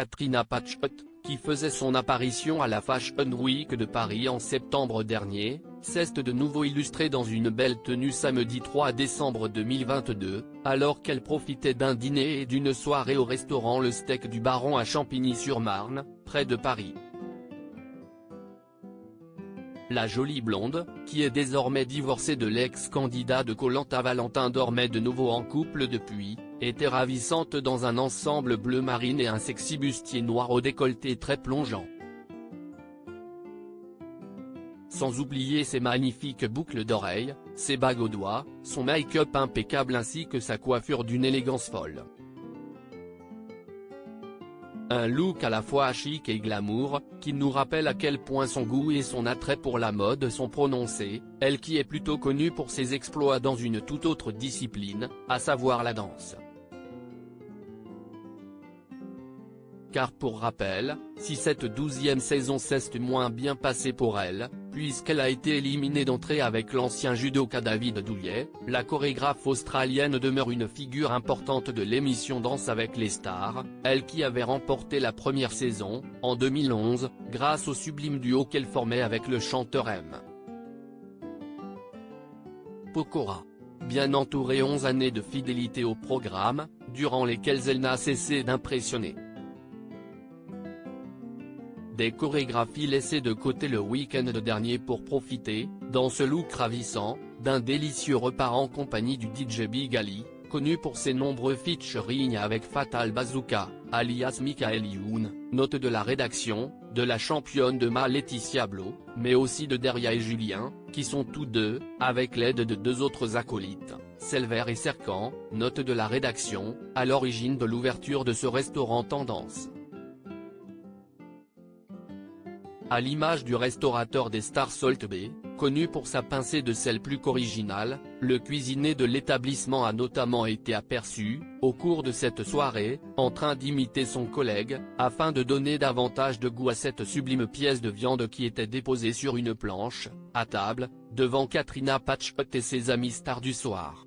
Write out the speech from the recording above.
Katrina Patchett, qui faisait son apparition à la Fashion Week de Paris en septembre dernier, s'est de nouveau illustrée dans une belle tenue samedi 3 décembre 2022, alors qu'elle profitait d'un dîner et d'une soirée au restaurant Le Steak du Baron à Champigny-sur-Marne, près de Paris. La jolie blonde, qui est désormais divorcée de l'ex-candidat de Koh-Lanta Valentin Dormait de nouveau en couple depuis, était ravissante dans un ensemble bleu marine et un sexy bustier noir au décolleté très plongeant. Sans oublier ses magnifiques boucles d'oreilles, ses bagues aux doigts, son make-up impeccable ainsi que sa coiffure d'une élégance folle. Un look à la fois chic et glamour, qui nous rappelle à quel point son goût et son attrait pour la mode sont prononcés, elle qui est plutôt connue pour ses exploits dans une toute autre discipline, à savoir la danse. Car pour rappel, si cette 12e saison s'est moins bien passée pour elle, puisqu'elle a été éliminée d'entrée avec l'ancien judoka David Douillet, la chorégraphe australienne demeure une figure importante de l'émission Danse avec les stars, elle qui avait remporté la première saison, en 2011, grâce au sublime duo qu'elle formait avec le chanteur M. Pokora. Bien entourée 11 années de fidélité au programme, durant lesquelles elle n'a cessé d'impressionner. Des chorégraphies laissées de côté le week-end dernier pour profiter, dans ce look ravissant, d'un délicieux repas en compagnie du DJ Big Ali, connu pour ses nombreux featuring avec Fatal Bazooka, alias Michael Youn, note de la rédaction, de la championne de Ma Laetitia Blo, mais aussi de Deria et Julien, qui sont tous deux, avec l'aide de deux autres acolytes, Selver et Serkan, note de la rédaction, à l'origine de l'ouverture de ce restaurant tendance. À l'image du restaurateur des stars Salt Bae, connu pour sa pincée de sel plus qu'originale, le cuisinier de l'établissement a notamment été aperçu, au cours de cette soirée, en train d'imiter son collègue, afin de donner davantage de goût à cette sublime pièce de viande qui était déposée sur une planche, à table, devant Katrina Patchett et ses amis stars du soir.